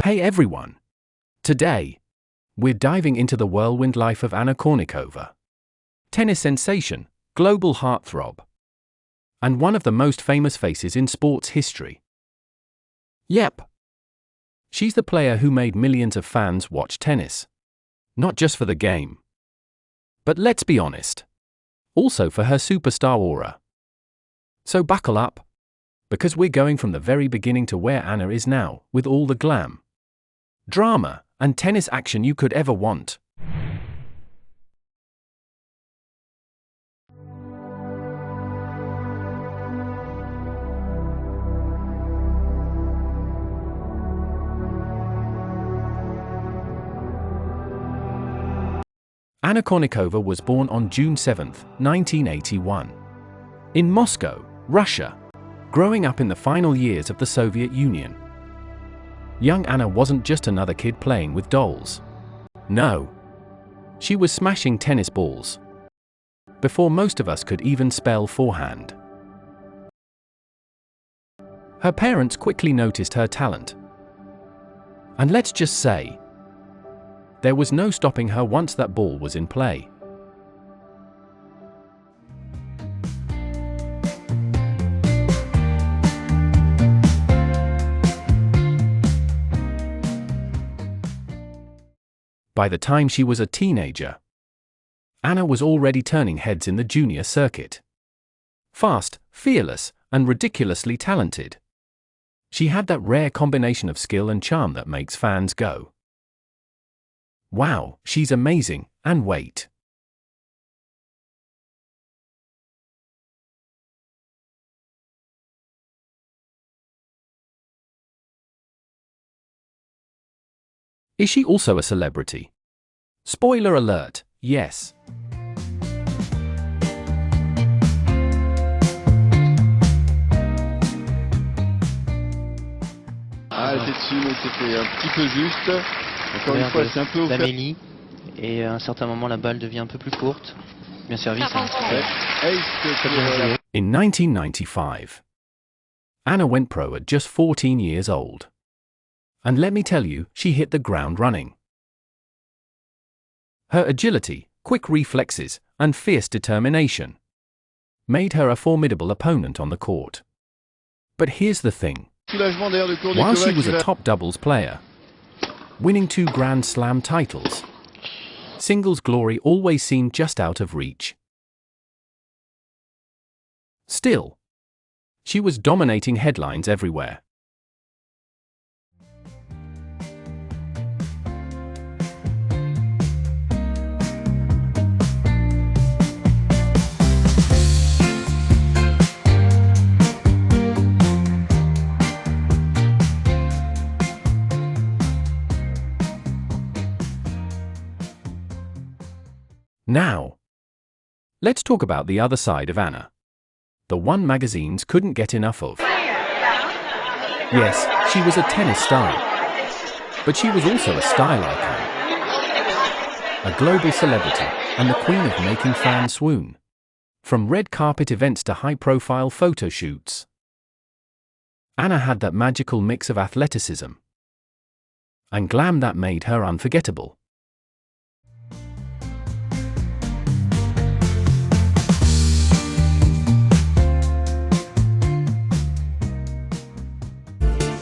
Hey everyone! Today, we're diving into the whirlwind life of Anna Kournikova. Tennis sensation, global heartthrob, and one of the most famous faces in sports history. Yep. She's the player who made millions of fans watch tennis. Not just for the game. But let's be honest. Also for her superstar aura. So buckle up. Because we're going from the very beginning to where Anna is now, with all the glam, drama, and tennis action you could ever want. Anna Kournikova was born on June 7, 1981. In Moscow, Russia, growing up in the final years of the Soviet Union. Young Anna wasn't just another kid playing with dolls. No. She was smashing tennis balls. Before most of us could even spell forehand. Her parents quickly noticed her talent. And let's just say, there was no stopping her once that ball was in play. By the time she was a teenager, Anna was already turning heads in the junior circuit. Fast, fearless, and ridiculously talented. She had that rare combination of skill and charm that makes fans go, "Wow, she's amazing," and wait. Is she also a celebrity? Spoiler alert, yes. Ah, elle était dessus, mais c'était un petit peu juste. Encore une fois, c'est un peu offert. D'Amélie, et à un certain moment, la balle devient un peu plus courte. Bien servi, ça. In 1995, Anna went pro at just 14 years old. And let me tell you, she hit the ground running. Her agility, quick reflexes, and fierce determination made her a formidable opponent on the court. But here's the thing. While she was a top doubles player, winning 2 Grand Slam titles, singles glory always seemed just out of reach. Still, she was dominating headlines everywhere. Now, let's talk about the other side of Anna. The one magazines couldn't get enough of. Yes, she was a tennis star. But she was also a style icon. A global celebrity, and the queen of making fans swoon. From red carpet events to high-profile photo shoots. Anna had that magical mix of athleticism and glam that made her unforgettable.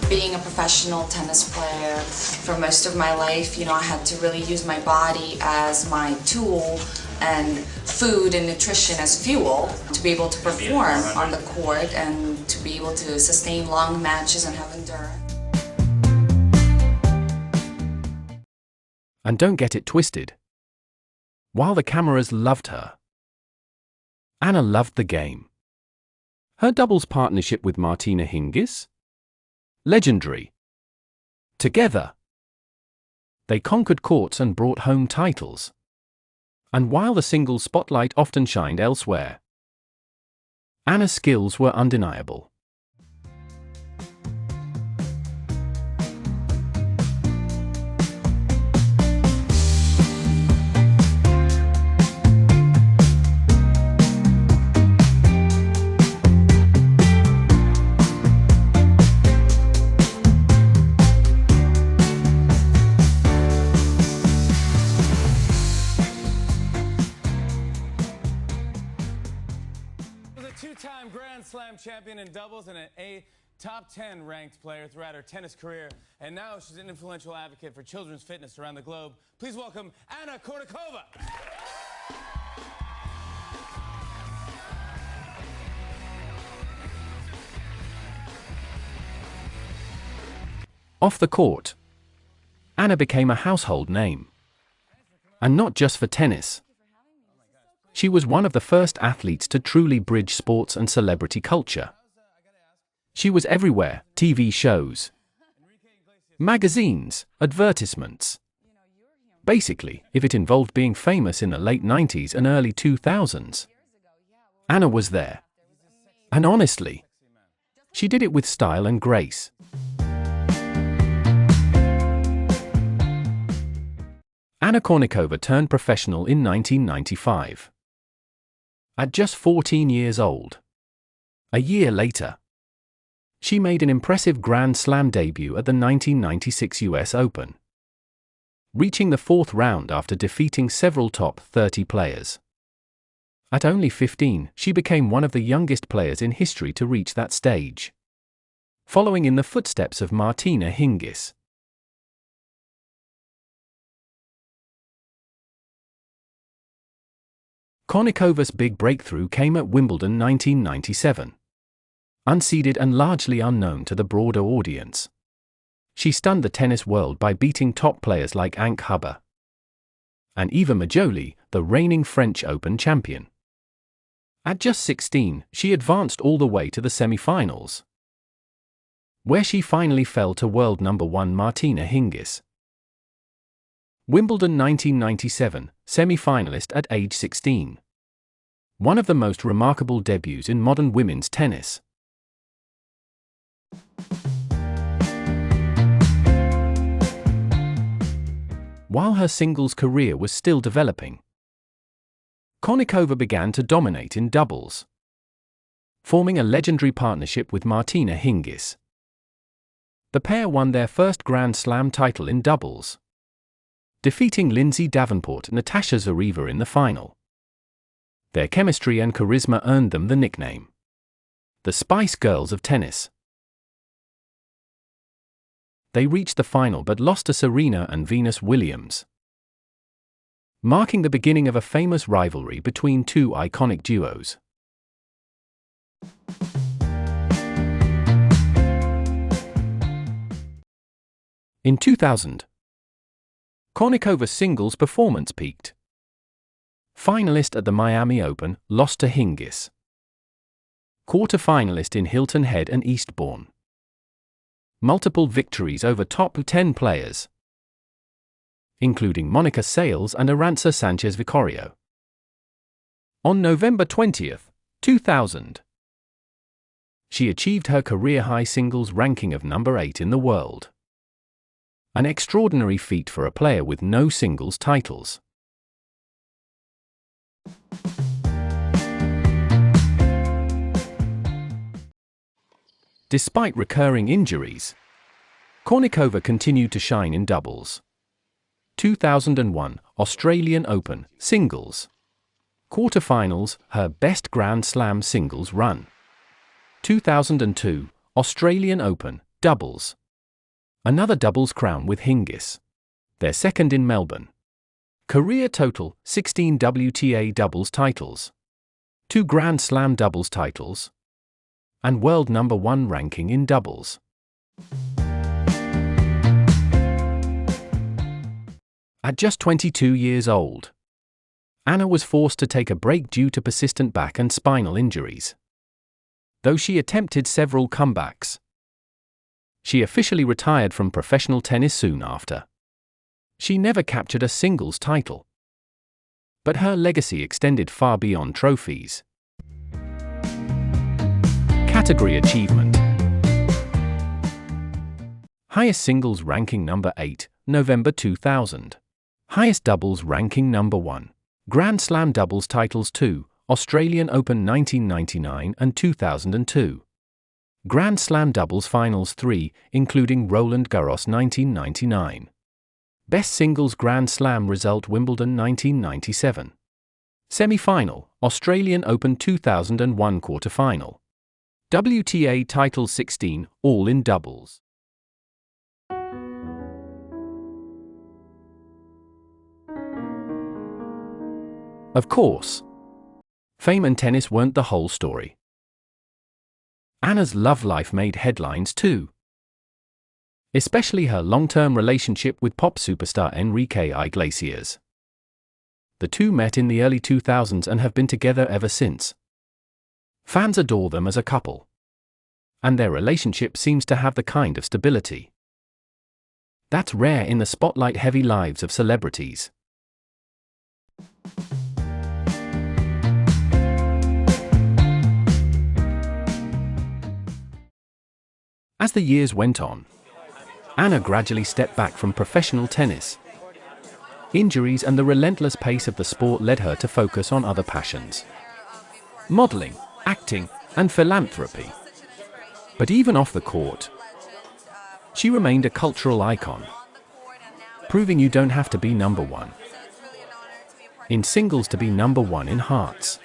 Being a professional tennis player for most of my life, I had to really use my body as my tool and food and nutrition as fuel to be able to perform on the court and to be able to sustain long matches and have endurance. And don't get it twisted. While the cameras loved her, Anna loved the game. Her doubles partnership with Martina Hingis? Legendary. Together, they conquered courts and brought home titles. And while the singles spotlight often shined elsewhere, Anna's skills were undeniable. two-time Grand Slam champion in doubles and a top 10 ranked player throughout her tennis career. And now she's an influential advocate for children's fitness around the globe. Please welcome Anna Kournikova. Off the court, Anna became a household name. And not just for tennis. She was one of the first athletes to truly bridge sports and celebrity culture. She was everywhere: TV shows, magazines, advertisements. Basically, if it involved being famous in the late 90s and early 2000s, Anna was there. And honestly, she did it with style and grace. Anna Kournikova turned professional in 1995. At just 14 years old. A year later, she made an impressive Grand Slam debut at the 1996 US Open, reaching the fourth round after defeating several top 30 players. At only 15, she became one of the youngest players in history to reach that stage, following in the footsteps of Martina Hingis. Kournikova's big breakthrough came at Wimbledon 1997. Unseeded and largely unknown to the broader audience, she stunned the tennis world by beating top players like Anna Kournikova and Eva Majoli, the reigning French Open champion. At just 16, she advanced all the way to the semi-finals, where she finally fell to world number 1 Martina Hingis. Wimbledon 1997, semi-finalist at age 16. One of the most remarkable debuts in modern women's tennis. While her singles career was still developing, Kournikova began to dominate in doubles, forming a legendary partnership with Martina Hingis. The pair won their first Grand Slam title in doubles, defeating Lindsay Davenport and Natasha Zvereva in the final. Their chemistry and charisma earned them the nickname, the Spice Girls of tennis. They reached the final but lost to Serena and Venus Williams, marking the beginning of a famous rivalry between two iconic duos. In 2000, Kournikova's singles performance peaked. Finalist at the Miami Open, lost to Hingis. Quarter-finalist in Hilton Head and Eastbourne. Multiple victories over top 10 players, including Monica Seles and Arantxa Sanchez Vicorio. On November 20, 2000, she achieved her career-high singles ranking of number 8 in the world. An extraordinary feat for a player with no singles titles. Despite recurring injuries, Kournikova continued to shine in doubles. 2001 Australian Open, singles. Quarterfinals, her best Grand Slam singles run. 2002 Australian Open, doubles. Another doubles crown with Hingis, their second in Melbourne. Career total, 16 WTA doubles titles, 2 Grand Slam doubles titles, and world number 1 ranking in doubles. At just 22 years old, Anna was forced to take a break due to persistent back and spinal injuries. Though she attempted several comebacks, she officially retired from professional tennis soon after. She never captured a singles title, but her legacy extended far beyond trophies. Category achievement. Highest singles ranking number 8, November 2000. Highest doubles ranking number 1. Grand Slam doubles titles 2, Australian Open 1999 and 2002. Grand Slam doubles finals 3, including Roland Garros 1999. Best singles Grand Slam result Wimbledon 1997. Semi-final, Australian Open 2001 quarter-final. WTA title 16, all in doubles. Of course, fame and tennis weren't the whole story. Anna's love life made headlines too. Especially her long-term relationship with pop superstar Enrique Iglesias. The two met in the early 2000s and have been together ever since. Fans adore them as a couple. And their relationship seems to have the kind of stability that's rare in the spotlight-heavy lives of celebrities. As the years went on, Anna gradually stepped back from professional tennis. Injuries and the relentless pace of the sport led her to focus on other passions: modeling, acting, and philanthropy. But even off the court, she remained a cultural icon, proving you don't have to be number one in singles to be number one in hearts.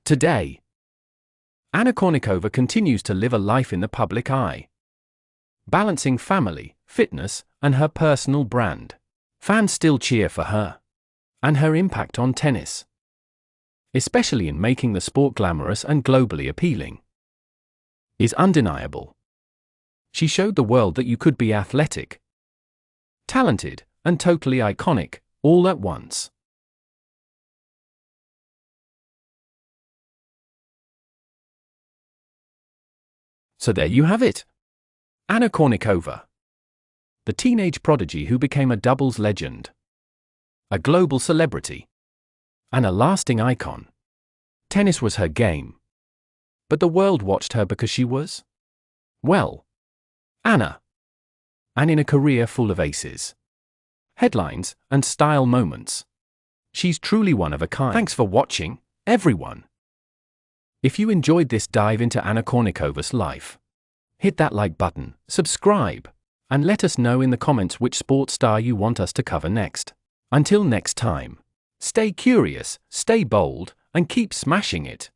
Today, Anna Kournikova continues to live a life in the public eye, balancing family, fitness, and her personal brand. Fans still cheer for her, and her impact on tennis, especially in making the sport glamorous and globally appealing, is undeniable. She showed the world that you could be athletic, talented, and totally iconic, all at once. So there you have it. Anna Kournikova, the teenage prodigy who became a doubles legend, a global celebrity, and a lasting icon. Tennis was her game, but the world watched her because she was, well, Anna. And in a career full of aces, headlines, and style moments, she's truly one of a kind. Thanks for watching, everyone. If you enjoyed this dive into Anna Kournikova's life, hit that like button, subscribe, and let us know in the comments which sports star you want us to cover next. Until next time, stay curious, stay bold, and keep smashing it.